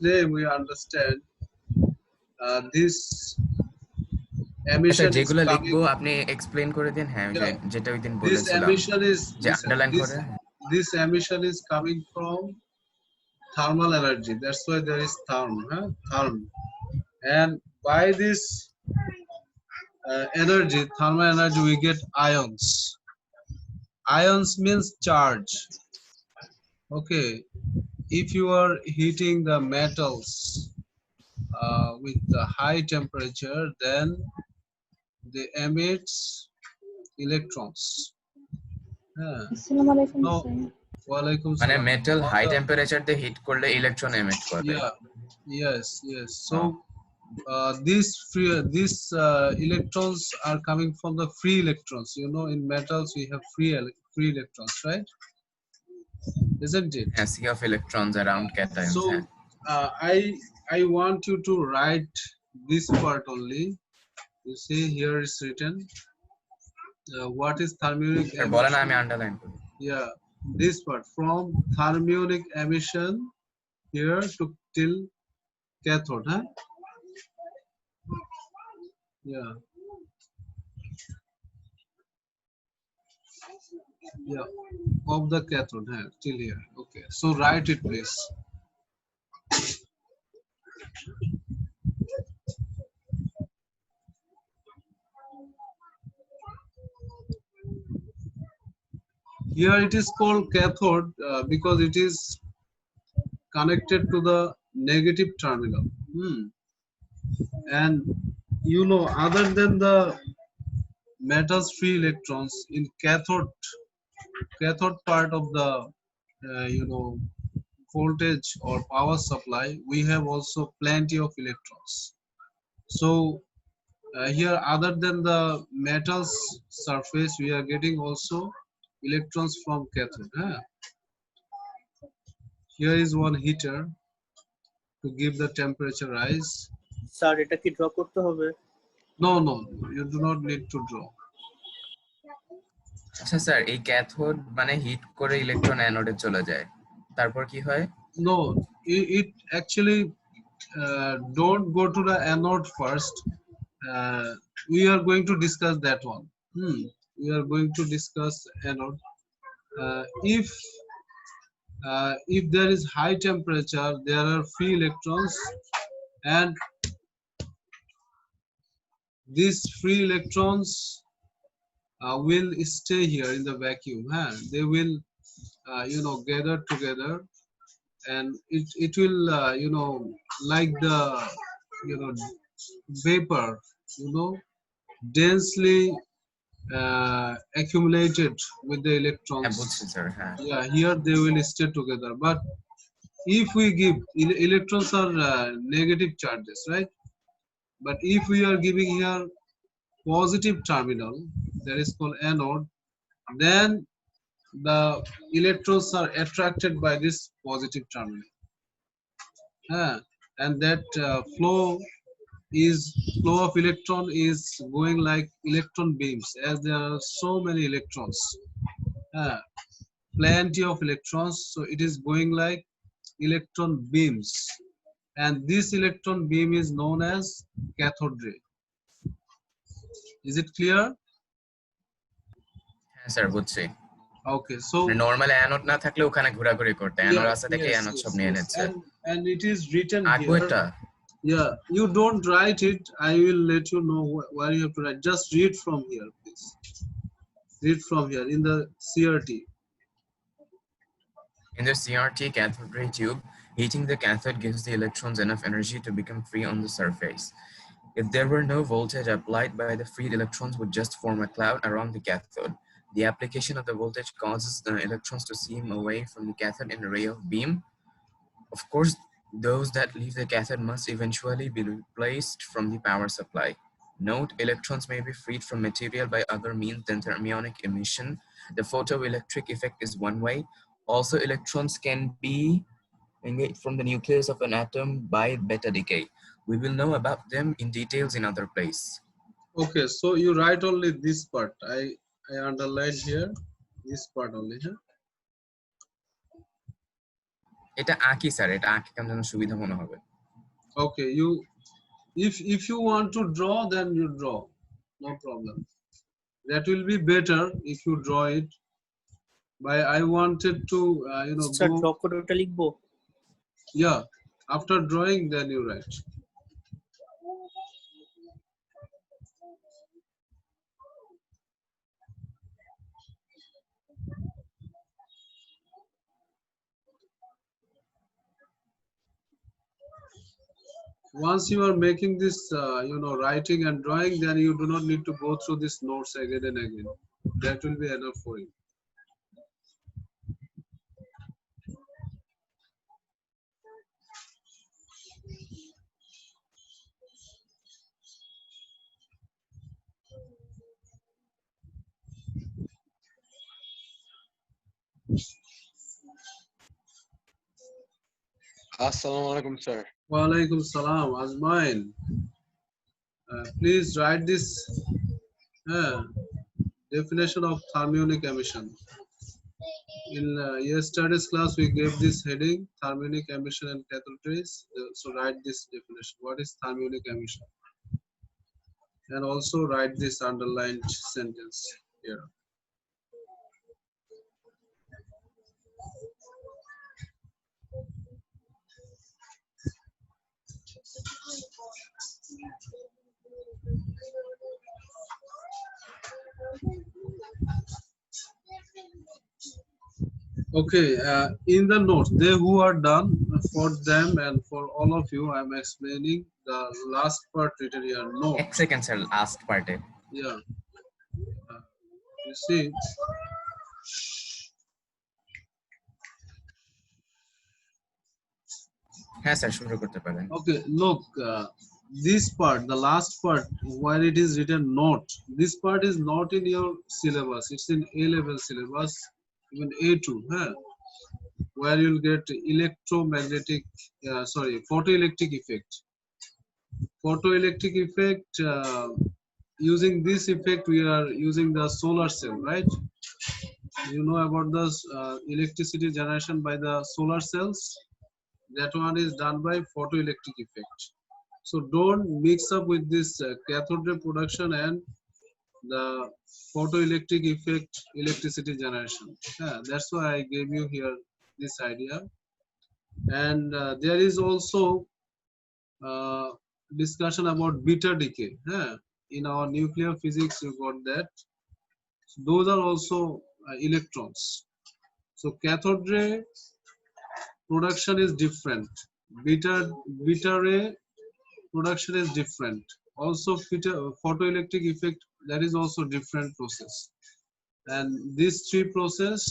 name we understand this আচ্ছা emission is যেগুলো লিখবো coming. আপনি এক্সপ্লেন করে দিন হ্যাঁ Yeah, যেটা ওই দিন this বলেছিলাম emission is যে আন্ডারলাইন this করে this emission is coming from thermal energy. That's why there is therm. And by this energy, thermal energy, we get ions. Ions means charge. Okay, if you are heating the metals with the high temperature, then they emits electrons. Yeah. Assalamualaikum, No, sir. walaikum মানে salam. Metal On high the, temperature দিয়ে heat করলে electron emit করে yeah, yes. So these electrons are coming from the free electrons. You know, in metals we have free electrons, right? Isn't it? হ্যাঁ sea of electrons around cations So হ্যাঁ I want you to write this part only. You see here is written what is thermionic sir বলেন emission. আমি underline করি Yeah, this part from thermionic emission here to till cathode, huh? Yeah. Yeah, of the cathode, huh? Till here. Okay, so write it please. Here it is called cathode because it is connected to the negative terminal. And you know, other than the metals free electrons in cathode part of the voltage or power supply, we have also plenty of electrons. So here, other than the metals surface, we are getting also electrons from cathode. Here is one heater to give the temperature rise. Sir এটা কি draw করতে হবে? No, you do not need to draw. আচ্ছা sir এই cathode মানে hit করে electron অ্যানোডে চলে যায় তারপর কি হয় No, it actually don't go to the anode first. We are going to discuss that one. We are going to discuss anode. If there is high temperature, there are free electrons, and these free electrons will stay here in the vacuum. They will gather together, and it will like the vapor, densely accumulated with the হ্যাঁ electrons. বুঝছি sir হ্যাঁ Yeah, here they will stay together. But if we give electrons are negative charges, right? But if we are giving here positive terminal, that is called anode, then the electrons are attracted by this positive terminal. And that flow of electron is going like electron beams, as there are so many electrons, plenty of electrons, so it is going like electron beams, and this electron beam is known as cathode ray. Is it clear? হ্যাঁ sir বুঝছি Okay, so normal anode না থাকলে ওখানে ঘোরাঘুরি করতে anode আছে থেকে anode সব নিয়ে নিচ্ছে and it is written আঁকবো here. এটা Yeah, you don't write it. I will let you know where you have to write. Just read from here, please. Read from here in the CRT. In the CRT cathode ray tube, heating the cathode gives the electrons enough energy to become free on the surface. If there were no voltage applied by the freed electrons would just form a cloud around the cathode. The application of the voltage causes the electrons to seem away from the cathode in a ray of beam. Of course, those that leave the cathode must eventually be replaced from the power supply. Note, electrons may be freed from material by other means than thermionic emission. The photoelectric effect is one way. Also, electrons can be engaged from the nucleus of an atom by beta decay. We will know about them in details in other place. Okay, so you write only this part. I underlined here this part only. এটা আঁকি sir, এটা আঁকি কেমন যেন সুবিধা মনে হবে। Okay, if you want to draw, then you draw, no problem. That will be better if you draw it. But I wanted to sir go, draw করে ওটা লিখবো। yeah, after drawing then you write. Once you are making this writing and drawing, then you do not need to go through these notes again and again. That will be enough for you. Assalamu alaikum, sir. Wa alaikum salam, Azmain. Please write this definition of thermionic emission. In yesterday's class, we gave this heading, thermionic emission and cathode rays. So write this definition. What is thermionic emission? And also write this underlined sentence here. Okay, in the notes, they who are done, for them and for all of you, I'm explaining the last part written here. No, এক second sir, last পার্টে। yeah. You see, হ্যাঁ sir, শুরু করতে পারেন। okay, look, this part, the last part, where it is written note, this part is not in your syllabus. It's in A-level syllabus, even A2, where you'll get electromagnetic, photoelectric effect. Photoelectric effect, using this effect, we are using the solar cell, right? You know about the electricity generation by the solar cells. That one is done by photoelectric effect. So don't mix up with this cathode ray production and the photoelectric effect electricity generation. That's why I gave you here this idea. And there is also discussion about beta decay. In our nuclear physics, you got that. So those are also electrons. So cathode ray production is different. Beta ray production is different. Also photoelectric effect, that is also different process. And these three process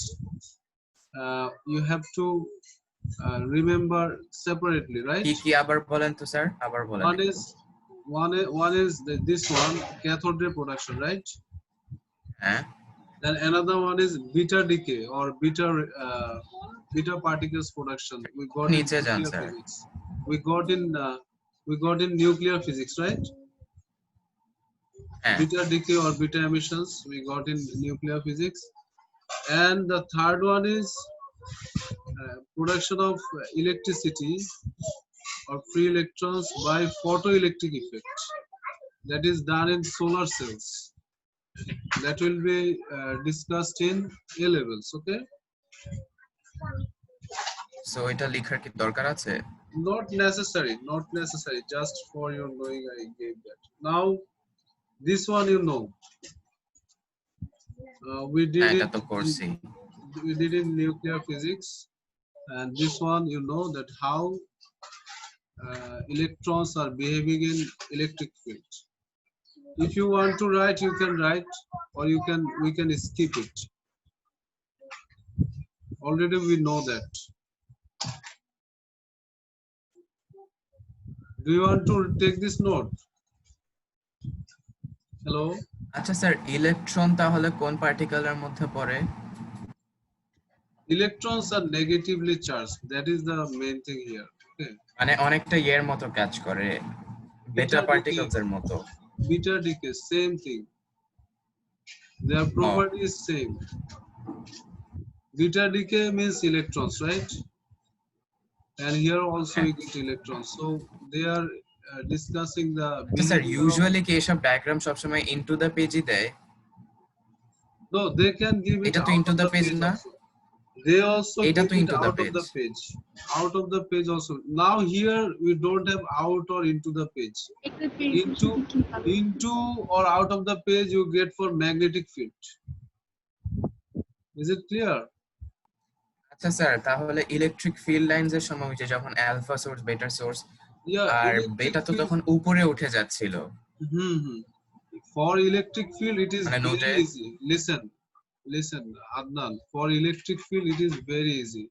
you have to remember separately, right? কি কি আবার বলেন তো sir, আবার বলেন। One is this one, cathode ray production, right? হ্যাঁ। Then another one is beta decay or beta particles production. We got in নিচে যান nuclear sir. physics. We got in nuclear physics, right? হ্যাঁ। Beta decay or beta emissions we got in nuclear physics. And the third one is production of electricity or free electrons by photoelectric effect. That is done in solar cells. That will be discussed in A levels, okay? So এটা লেখার কি দরকার আছে? Not necessary, just for your knowing I gave that. Now this one you know, we did এটা it তো করছি। we did in nuclear physics, and this one you know that how electrons are behaving in electric field. If you want to write, you can write, or we can skip it. Already we know that. Do you want to take this note? Hello? আচ্ছা sir, electron তাহলে কোন পার্টিকেলের মধ্যে পড়ে? Electrons are negatively charged. That is the main thing here. Okay. মানে অনেকটা ইয়ের মতো কাজ করে, বেটা পার্টিকেলস এর মতো। Beta decay, same thing. Their property is same. Beta decay means electrons, right? and here also Okay. we get electrons. So they are discussing the আচ্ছা স্যার behavior of. ইউজুয়ালি কি এসব ডায়াগ্রাম সবসময় into the পেজই দেয়? No, they can give it এটা তো out into of the the page page না? also. They also এটা give তো it into the out of page. the page. Out of the page also. Now here we don't have out or into the page. Into or out of the page you get for magnetic field. Is it clear? আচ্ছা sir তাহলে electric field lines এর সময় হচ্ছে যখন alpha source বেটা source Yeah, আর electric বেটা তো field. তখন উপরে উঠে যাচ্ছিল For electric field it is মানে very নোটে। easy. Listen, Adnan. For electric field it is very easy.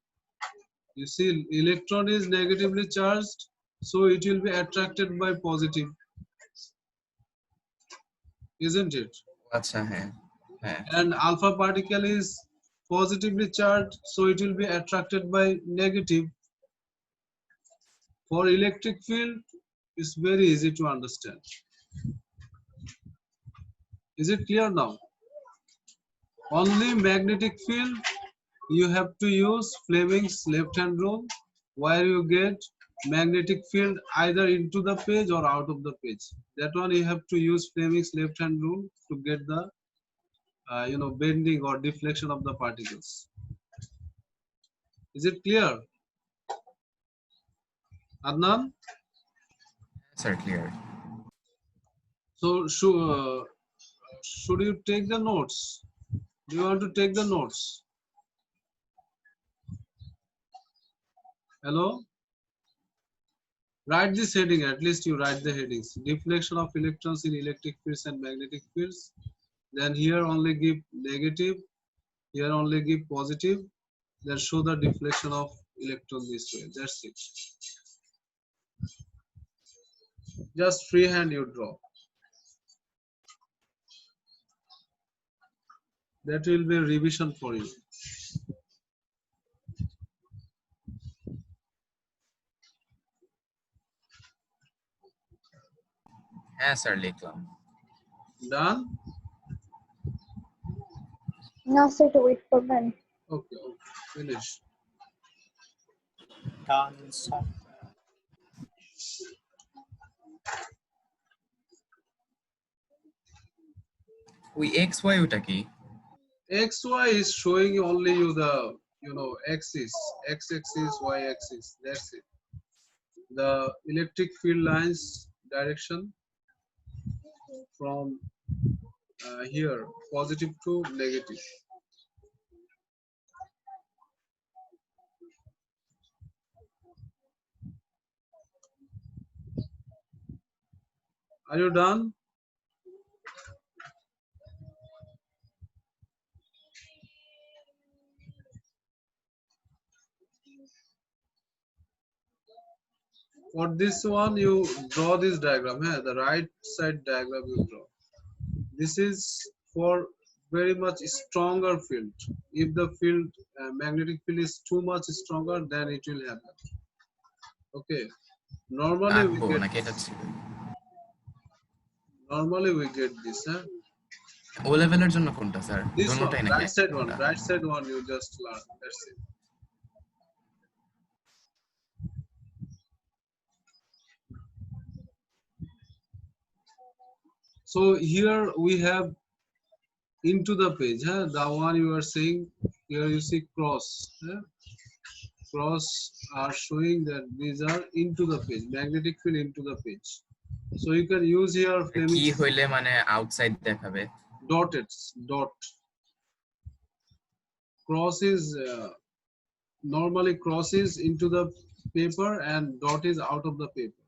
You see, electron is negatively charged, so it will be attracted by positive, isn't it? আচ্ছা হ্যাঁ হ্যাঁ And alpha particle is positively charged, so it will be attracted by negative. For electric field, it's very easy to understand. Is it clear now? Only magnetic field, you have to use Fleming's left-hand rule, where you get magnetic field either into the page or out of the page. That one you have to use Fleming's left-hand rule to get the bending or deflection of the particles. Is it clear, Adnan? Sir clear. So should you take the notes? Do you want to take the notes? Hello? Write this heading, at least you write the headings. Deflection of electrons in electric fields and magnetic fields. Then here only give negative, here only give positive. Then show the deflection of electron this way. That's it. Just freehand you draw. That will be a revision for you. হ্যাঁ sir লিখলাম। Done? না sir একটু wait করবেন। Okay, finish. Done sir. ওই x Y ওটা কি? XY is showing only you the axis, x-axis, y-axis. That's it. The electric field lines direction from here, positive to negative. Are you done? For this one, you draw this diagram. The right side diagram you draw. This is for very much stronger field. If the field, magnetic field is too much stronger, then it will happen. Okay. Normally we আঁকবো get নাকি এটা ছিল? this. ও লেভেলের জন্য কোনটা sir? This one, দুটোটাই নাকি? right side one you just learn. That's it. So here we have into the page, the one you are saying. Here you see cross. Cross are showing that these are into the page, magnetic field into the page. So you can use here কি Fleming's হইলে মানে outside দেখাবে? dot. Cross is normally cross is into the paper and dot is out of the paper.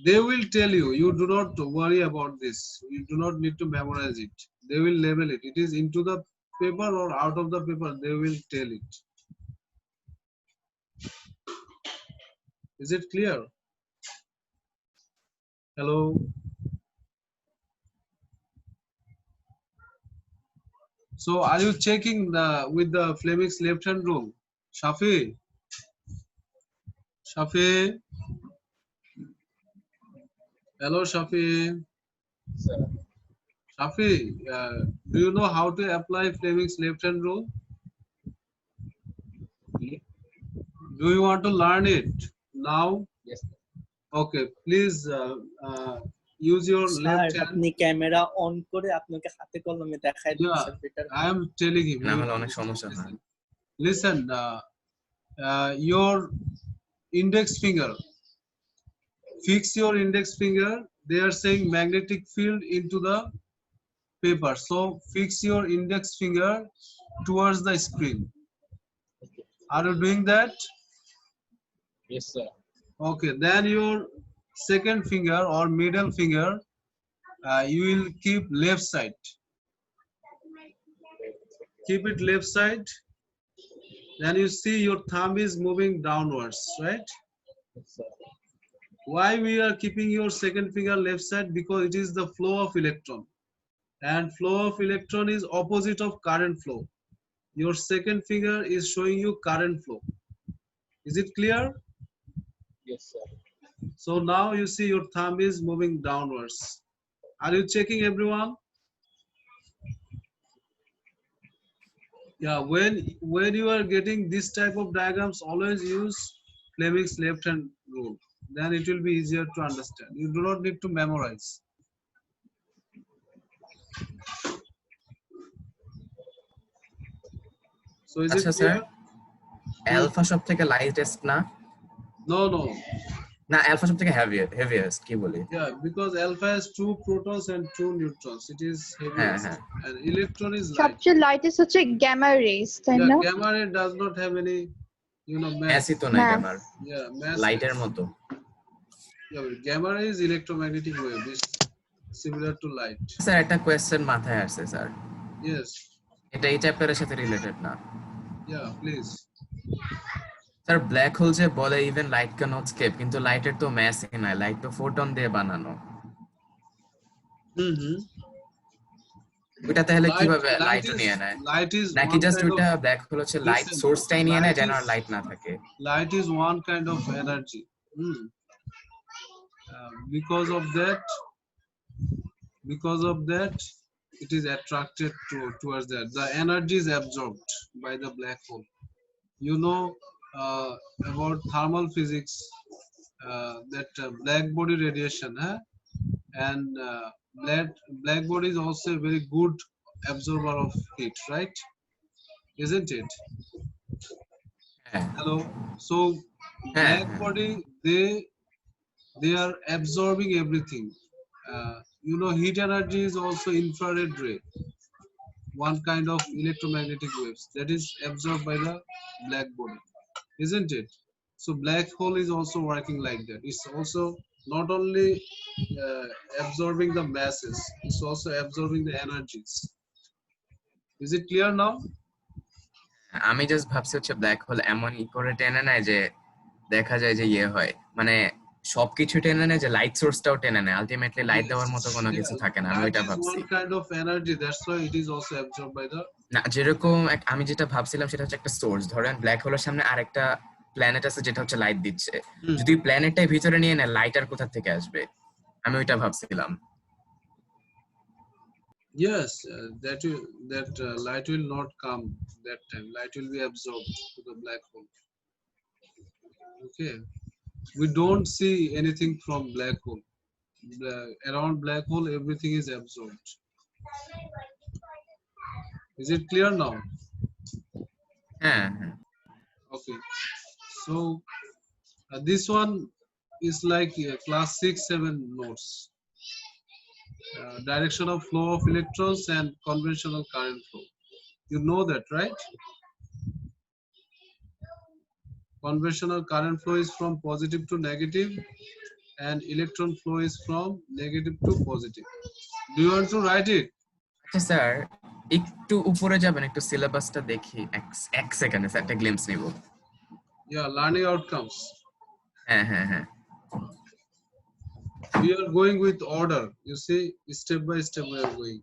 They will tell you, you do not worry about this. You do not need to memorize it. They will label it. It is into the paper or out of the paper. They will tell it. Is it clear? Hello? So are you checking with the Fleming's left-hand rule? Shafi? Hello, Shafi. Shafi, do you know how to apply Fleming's left-hand rule? Do you want to learn it now? Yes. Okay, please use your sir left hand. আপনি camera on করে আপনাকে হাতে কলমে দেখাই দিন Yeah, sir better I am telling him. না You হলে অনেক সমস্যা হয়। listen. Listen, your index finger. Fix your index finger. They are saying magnetic field into the paper. So fix your index finger towards the screen. Are you doing that? Yes, sir. Okay, then your second finger or middle finger, you will keep left side. Keep it left side. Then you see your thumb is moving downwards, right? Yes, sir. Why we are keeping your second finger left side? Because it is the flow of electron. And flow of electron is opposite of current flow. Your second finger is showing you current flow. Is it clear? Yes, sir. So now you see your thumb is moving downwards. Are you checking, everyone? Yeah, when you are getting this type of diagrams, always use Fleming's left hand rule. Then it will be easier to understand. You do not need to memorize. So is আচ্ছা it sir, clear? Alpha সব থেকে lightest না? No, no. না, alpha সব থেকে heaviest কি বলি? Yeah, because alpha has 2 protons and 2 neutrons. It is heaviest. And electron is light. সবচেয়ে লাইটেস্ট হচ্ছে গ্যামা রেজ তাই Yeah, না? gamma ray does not have any, mass. ম্যাসই তো নাই Mass. আমার, Yeah, mass. লাইটের মতো। Yeah, but gamma ray is electromagnetic wave. It's similar to light. Sir একটা কোয়েশ্চেন মাথায় আসছে স্যার, Yes. এটা এই চ্যাপ্টারের সাথে রিলেটেড না। Yeah, please. Sir black hole যে বলে even light can not escape, কিন্তু লাইটের তো ম্যাসই নাই, লাইট তো ফোটন দিয়ে বানানো। ওটা তাহলে কিভাবে লাইট নিয়ে নেয়? Light is নাকি one জাস্ট kind ওটা of, ব্ল্যাক হোল হচ্ছে লাইট Listen, সোর্সটাই নিয়ে নেয় light যেন আর is- লাইট না থাকে? light is one kind of energy. Because of that, it is attracted towards that. The energy is absorbed by the black hole. You know about thermal physics, that black body radiation, and black body is also a very good absorber of heat, right? Isn't it? হ্যাঁ Hello. So Yeah. black body, they are absorbing everything. Heat energy is also infrared ray, one kind of electromagnetic waves that is absorbed by the black body, isn't it? So black hole is also working like that. It's also not only absorbing the masses, it's also absorbing the energies. Is it clear now? আমি just ভাবছি হচ্ছে black hole এমন করে টেনে নেয় যে দেখা যায় যে ইয়ে হয়, মানে সবকিছু টেনে নেয়, যে লাইট সোর্সটাও টেনে নেয়, আলটিমেটলি লাইট দেওয়ার মতো কোনো কিছু থাকে না। আমি Light ওইটা is ভাবছি। one kind of energy, that's why it is also absorbed by the. না, যেরকম আমি যেটা ভাবছিলাম সেটা হচ্ছে একটা সোর্স, ধরেন ব্ল্যাক হোলের সামনে আরেকটা প্ল্যানেট আছে যেটা হচ্ছে লাইট দিচ্ছে, যদি প্ল্যানেটটাই ভিতরে নিয়ে নেয় লাইট আর কোথা থেকে আসবে? আমি ওইটা ভাবছিলাম। Yes, that light will not come that time. Light will be absorbed to the black hole. Okay, we don't see anything from black hole. Around black hole, everything is absorbed. Is it clear now? হ্যাঁ হ্যাঁ Okay, so this one is like class 6-7 notes. Direction of flow of electrons and conventional current flow. You know that, right? Conventional current flow is from positive to negative, and electron flow is from negative to positive. Do you want to write it? আচ্ছা sir, একটু উপরে যাবেন, একটু সিলেবাসটা দেখি, এক সেকেন্ডে sir একটা গ্লিম্পস নিব। Yeah, learning outcomes. হ্যাঁ হ্যাঁ হ্যাঁ We are going with order. You see, step by step we are going.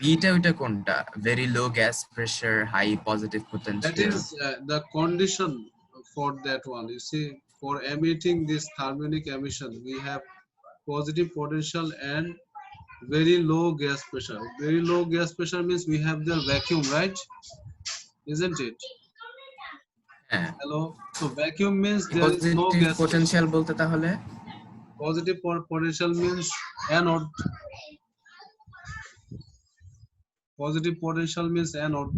Beta ওইটা কোনটা? Very low gas pressure, high positive That potential. is the condition for that one. You see, for emitting this thermionic emission, we have positive potential and very low gas pressure. Very low gas pressure means we have the vacuum, right? isn't it? হ্যাঁ, Hello. So vacuum means there is no positive gas. Potential বলতে তাহলে Positive potential means anode. Positive potential means anode.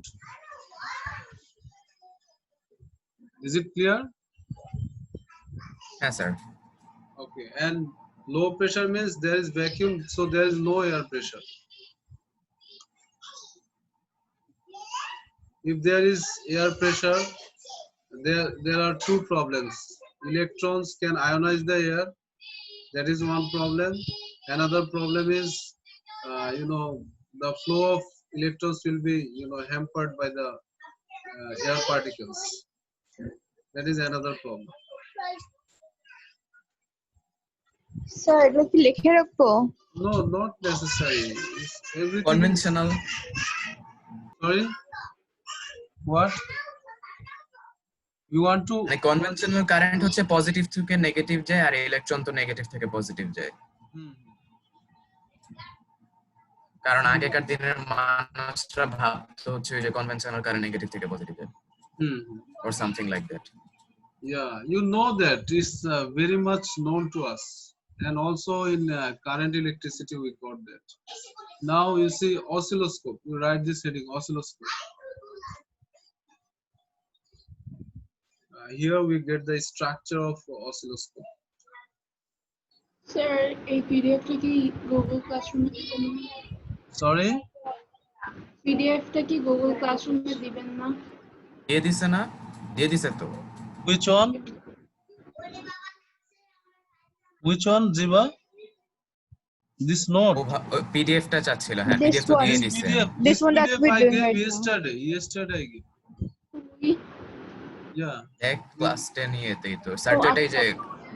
Is it clear? হ্যাঁ sir, Okay. And low pressure means there is vacuum, so there is no air pressure. If there is air pressure, there are two problems. Electrons can ionize the air. That is one problem. Another problem is, the flow of electrons will be, hampered by the air particles. That is another problem. Sir এগুলো কি লিখে রাখবো? No, not necessary. It's everything. Conventional Sorry. What? You want to? মানে conventional current হচ্ছে positive থেকে negative যায়, আর electron তো negative থেকে পজিটিভ যায়। Hmm. কারণ আগেকার দিনের মানুষরা ভাবতো হচ্ছে ওই যে কনভেনশনাল কারেন্ট নেগেটিভ থেকে পজিটিভ যায়, Hmm. or something like that. Yeah, you know that it's very much known to us, and also in current electricity we got that. Now you see oscilloscope. You write this heading oscilloscope. Here we get the structure of oscilloscope. Sir এই পিডিএফটা কি Google ক্লাসরুমে দিবেন না? Sorry. পিডিএফটা কি Google ক্লাসরুমে দিবেন না? দিয়ে দিছে না? দিয়ে দিছে তো। Which one? Which one, Jiva? This note. পিডিএফটা চাচ্ছিল, হ্যাঁ This পিডিএফ তো দিয়ে one. দিছে। This one that PDF we're I doing gave right now. yesterday. Yesterday I gave. ওই Yeah. এক ক্লাস 10 ইয়েতেই তো স্যাটারডে যে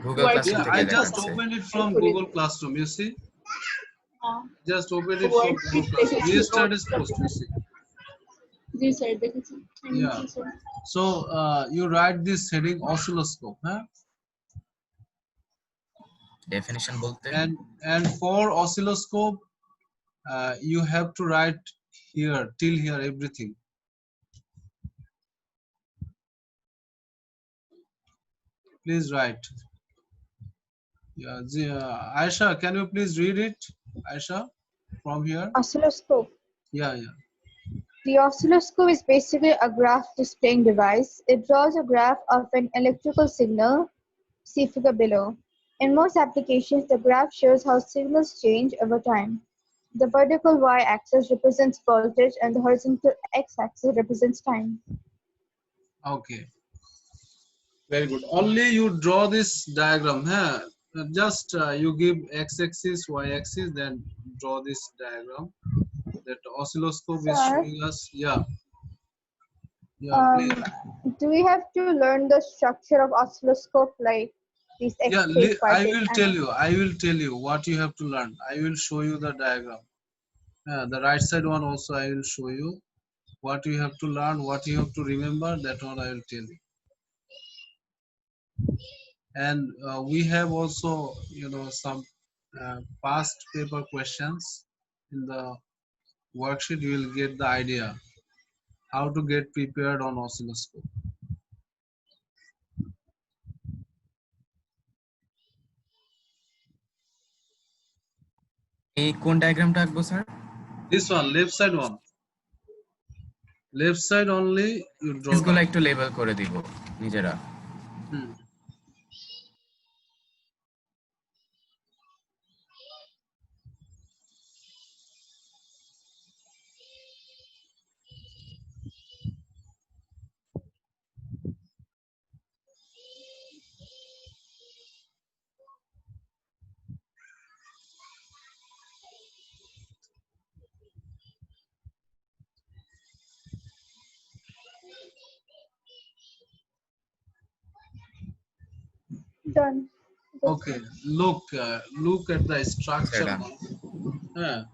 গুগল ক্লাসরুম Yeah, থেকে I just দেখাচ্ছে। opened it from Google Classroom. You see? Just opened it from Word Google sheet Classroom. দেখেছি, Yesterday's notes post. You see? G sir দেখেছি। Thank you, Yeah. sir. So you write this heading oscilloscope, huh? Definition বলতে And for oscilloscope, you have to write here till here everything. Please write. Yeah, Aisha, can you please read it, Aisha, from here? Oscilloscope. Yeah. The oscilloscope is basically a graph displaying device. It draws a graph of an electrical signal. See figure below. In most applications, the graph shows how signals change over time. The vertical y-axis represents voltage and the horizontal x-axis represents time. Okay. Very good. Only you draw this diagram, huh? Just you give x-axis, y-axis, then draw this diagram. That oscilloscope is Sir? showing us. Yeah. Please. Do we have to learn the structure of oscilloscope like these Yeah, X-shaped I particles? will tell you. I will tell you what you have to learn. I will show you the diagram. The right side one also I will show you. What you have to learn, what you have to remember, that one I will tell you. And we have also, some past paper questions in the worksheet. You will get the idea how to get prepared on oscilloscope. এই কোন ডায়াগ্রামটা আঁকবো sir? This one, left side one. Left side only you draw. এগুলো একটু label করে দিব নিজেরা। Hmm. Done. Okay, look at the structure Done. now.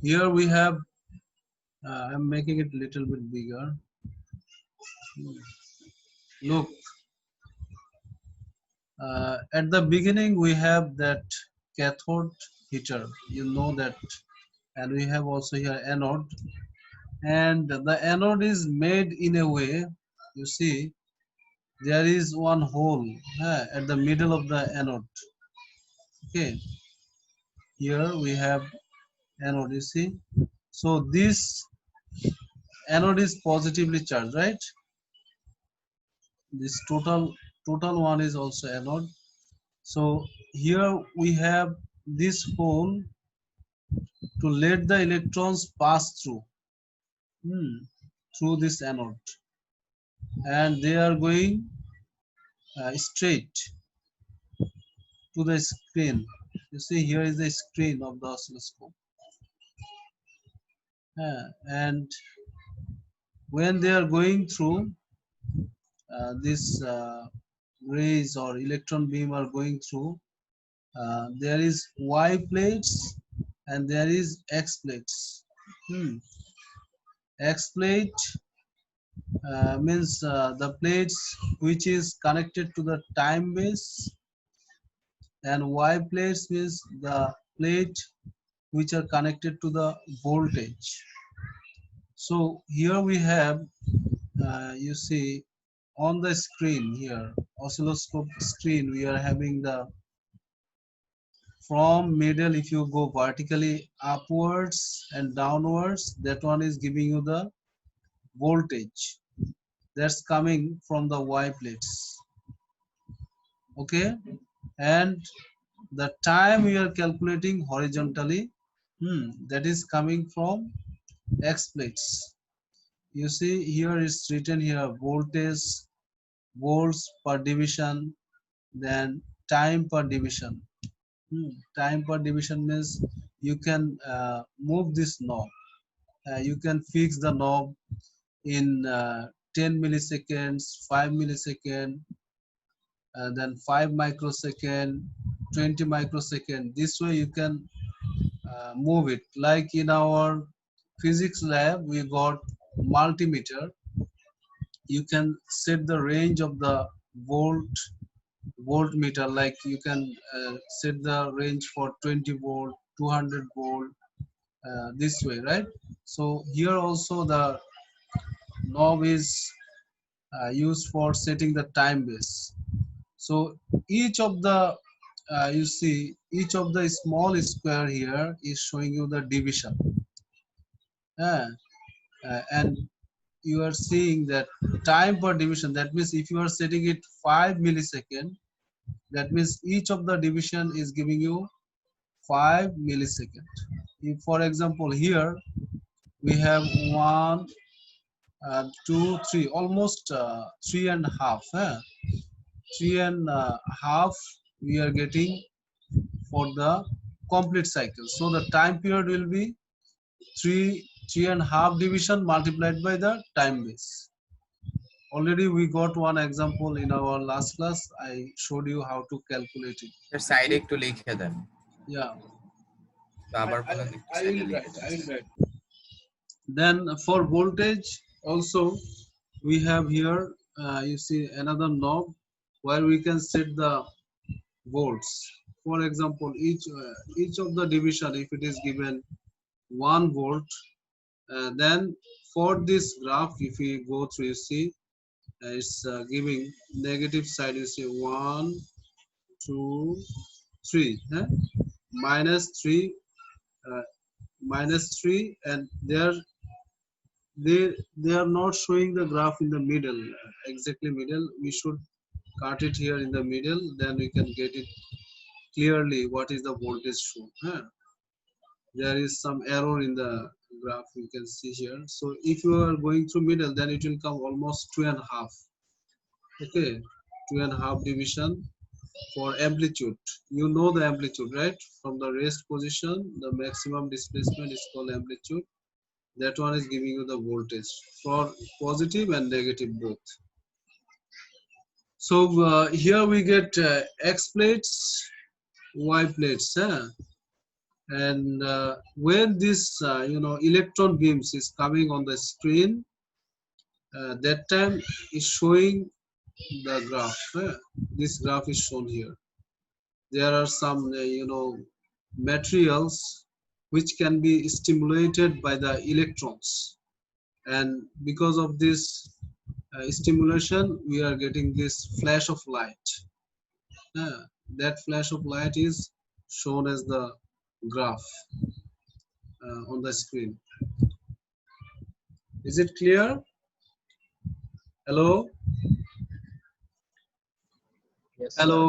Here we have, I'm making it a little bit bigger. Look, at the beginning we have that cathode heater, you know that, and we have also here anode. and the anode is made in a way, you see, there is one hole at the middle of the anode. Okay, here we have anode, you see. So this anode is positively charged, right? This total one is also anode. So here we have this hole to let the electrons pass through through this anode, and they are going straight to the screen. You see, here is the screen of the oscilloscope. And when they are going through this rays or electron beam are going through, there is Y plates and there is X plates. X plate means the plates which is connected to the time base, and Y plates means the plate which are connected to the voltage. So here we have, you see, on the screen here, oscilloscope screen, we are having the from middle. If you go vertically upwards and downwards, that one is giving you the voltage that's coming from the Y plates. Okay, and the time we are calculating horizontally, that is coming from X plates. You see, here is written here voltage, volts per division, then time per division. Time per division means you can move this knob. You can fix the knob in 10 milliseconds, 5 milliseconds, then 5 microsecond, 20 microsecond. This way you can move it. Like in our physics lab, we got multimeter. You can set the range of the voltmeter, like you can set the range for 20 volt, 200 volt, this way, right? So here also the knob is used for setting the time base. So each of the you see, each of the small square here is showing you the division, and you are seeing that time per division. That means if you are setting it 5 millisecond, that means each of the division is giving you 5 millisecond. If, for example, here we have 1, 2, 3, almost 3.5. 3.5 we are getting for the complete cycle. So the time period will be 3.5 division multiplied by the time base. Already we got one example in our last class. I showed you how to calculate it. Side একটু লিখে দেন। Yeah. তো আবার বলেন একটু I side এ will লিখে write. দেন। I will write. Then for voltage also we have here, you see, another knob where we can set the volts. For example, each of the division, if it is given 1 volt, then for this graph, if we go through, you see, it's giving negative side. You see 1, 2, 3, -3, -3, and they are not showing the graph in the middle, exactly middle. We should cut it here in the middle, then we can get it clearly what is the voltage shown. There is some error in the graph, you can see here. So if you are going through middle, then it will come almost 2.5. Okay, 2.5 division for amplitude. You know the amplitude, right? From the rest position, the maximum displacement is called amplitude. That one is giving you the voltage for positive and negative both. So here we get X plates, Y plates, and when this electron beams is coming on the screen, that time is showing the graph. This graph is shown here. There are some materials which can be stimulated by the electrons. and because of this stimulation we are getting this flash of light. That flash of light is shown as the graph on the screen. Is it clear? Hello? Yes, Hello.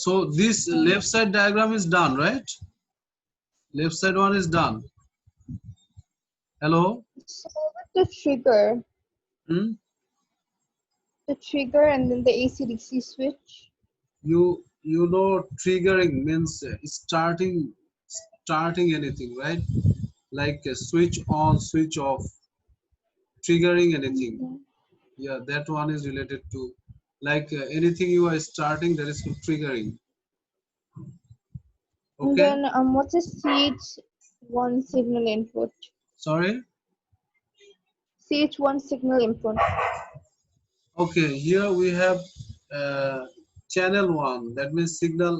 So this left side diagram is done, right? Left side one is done. Hello? So with the trigger, Hmm? and then the AC/DC switch. You know triggering means starting anything, right? Like switch on, switch off, triggering anything. Yeah, that one is related to like anything you are starting, that is triggering. And Okay. then what's a CH1 signal input? Sorry. CH1 signal input. Okay, here we have channel 1, that means signal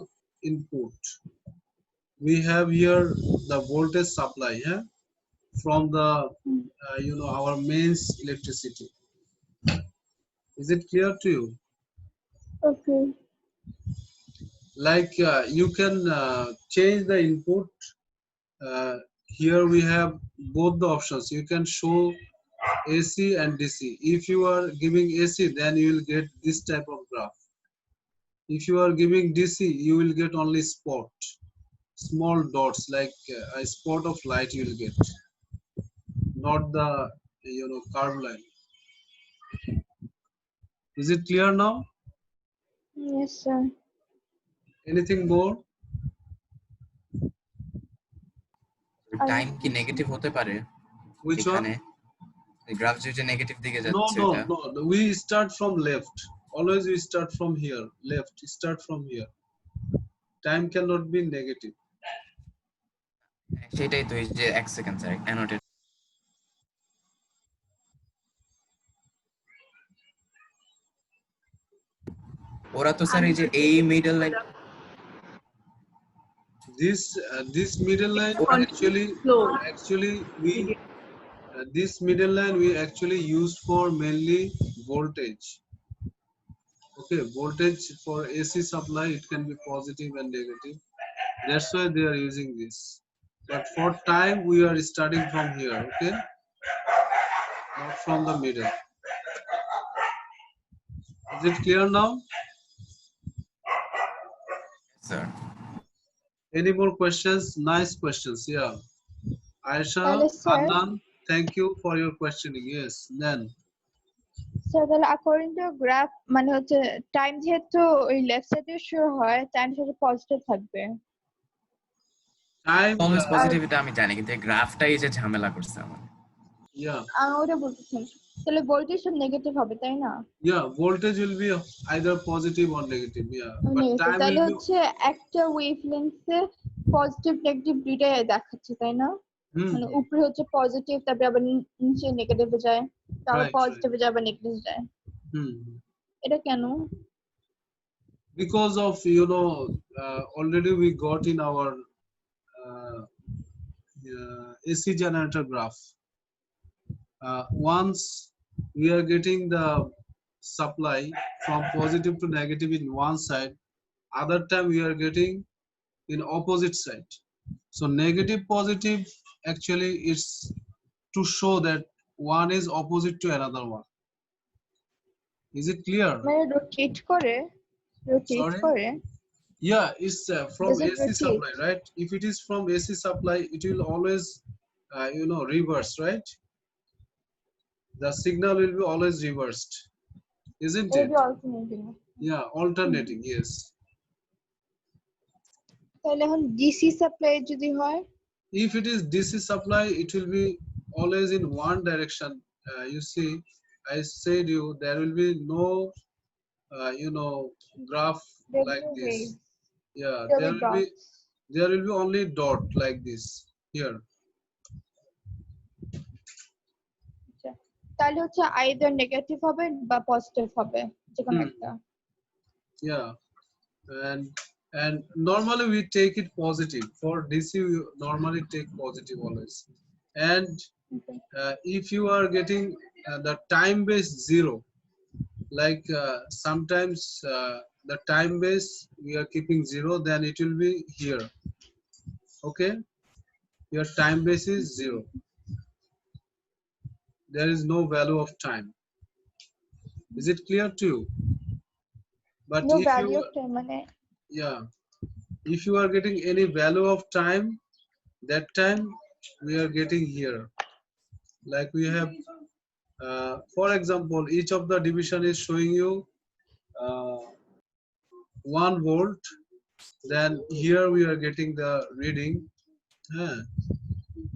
input. We have here the voltage supply, yeah, from the our mains electricity. Is it clear to you? Okay. Like you can change the input. Here we have both the options. You can show AC and DC. If you are giving AC, then you will get this type of graph. If you are giving DC, you will get only spot, small dots, like a spot of light you will get, not the curved line. Is it clear now? Yes, sir. Anything more? Time কি negative হতে পারে Which এখানে one? Graph যে negative দিকে No, যাচ্ছে no, এটা no. We start from left. Always we start from here. Left. Start from here. Time cannot be negative. সেটাই তো এই যে 1 সেকেন্ড স্যার অ্যানোটেট ওরা তো স্যার এই যে এই middle line This middle line actually we this middle line we actually use for mainly voltage. Okay, voltage for AC supply, it can be positive and negative. That's why they are using this. But for time we are starting from here. Okay, not from the middle. Is it clear now? Sir Any more questions? Nice questions. Yeah. Aisha, Hello, sir. Adnan, thank you for your questioning. Yes. Then So তাহলে according to graph মানে হচ্ছে time যেহেতু ওই left সাইডে শুরু হয়, time সাথে positive থাকবে। time. অলওয়েজ পজিটিভ এটা আমি জানি কিন্তু এই গ্রাফটাই যে ঝামেলা করছে আমার Yeah. আমি ওটা বলতেছি। তাহলে ভোল্টেজ নেগেটিভ হবে, তাই না? Yeah. Voltage will be either positive or negative. Yeah. But time তাহলে will be. হচ্ছে একটা ওয়েভলেন্থে পজিটিভ নেগেটিভ দুইটাই দেখাচ্ছে, তাই না? মানে উপরে হচ্ছে পজিটিভ, তারপরে আবার নিচে নেগেটিভে যায়, তারপর Right, পজিটিভে যায় আবার নেগেটিভে যায়। এটা কেন? Because of already we got in our AC generator graph. Once we are getting the supply from positive to negative in one side, other time we are getting in opposite side. So negative positive actually it's to show that one is opposite to another one. Is it clear? মানে rotate করে Sorry? Yeah, it's from Does it AC rotate? supply, right? If it is from AC supply, it will always reverse, right? The signal will be always reversed, isn't it? Yeah, alternating. Yes. তাহলে এখন DC supply যদি হয়, If it is DC supply, it will be always in one direction. You see, I said you there will be no graph like this. Yeah, there will be only dot like this here. তাহলে হচ্ছে either negative হবে বা positive হবে, যে কোনো একটা। Yeah, and normally we take it positive. For DC we normally take positive always, And Okay. if you are getting the time base 0, like sometimes the time base we are keeping 0, then it will be here. Okay, your time base is 0. There is no value of time. Is it clear to you? But No if value you, of time মানে yeah, if you are getting any value of time, that time we are getting here. Like we have, for example, each of the division is showing you 1 volt. Then here we are getting the reading.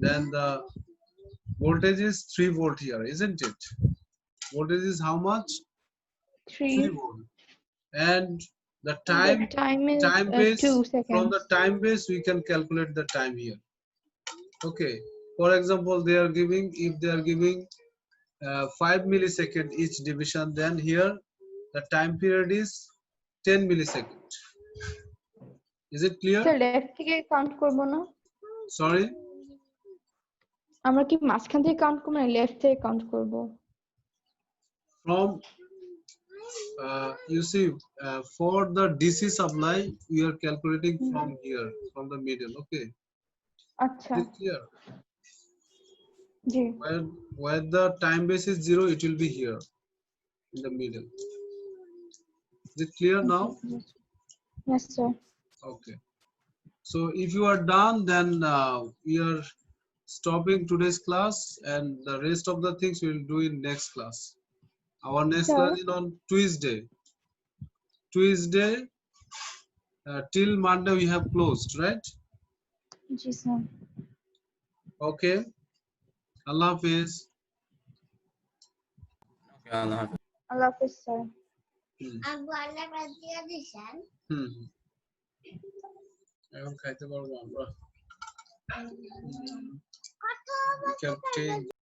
Then the voltage is 3 volt here, isn't it? Voltage is how much? 3 3. volt. And the The time is time base, 2 from the seconds. time base we can calculate the time here. Okay, for example, they are giving, if they are giving 5 millisecond each division, then here the time period is 10 millisecond. Is it clear? Sir left থেকে count করব না? Sorry, আমরা কি মাঝখান থেকে count করব না left থেকে কাউন্ট করব? from you see, for the DC supply we are calculating from here, from the middle. Okay, আচ্ছা, is it clear? G. Where the time base is 0, it will be here in the middle. Is it clear now? Yes, sir. Okay, so if you are done, then we are stopping today's class, and the rest of the things we will do in next class. Our next Sir. class is on Tuesday. Till Monday we have closed, right? G sir. Okay, Allah Hafiz. Okay, Allah Hafiz. আল্লাহ হাফেজ sir. এখন খাইতে পারবো আমরা। Captain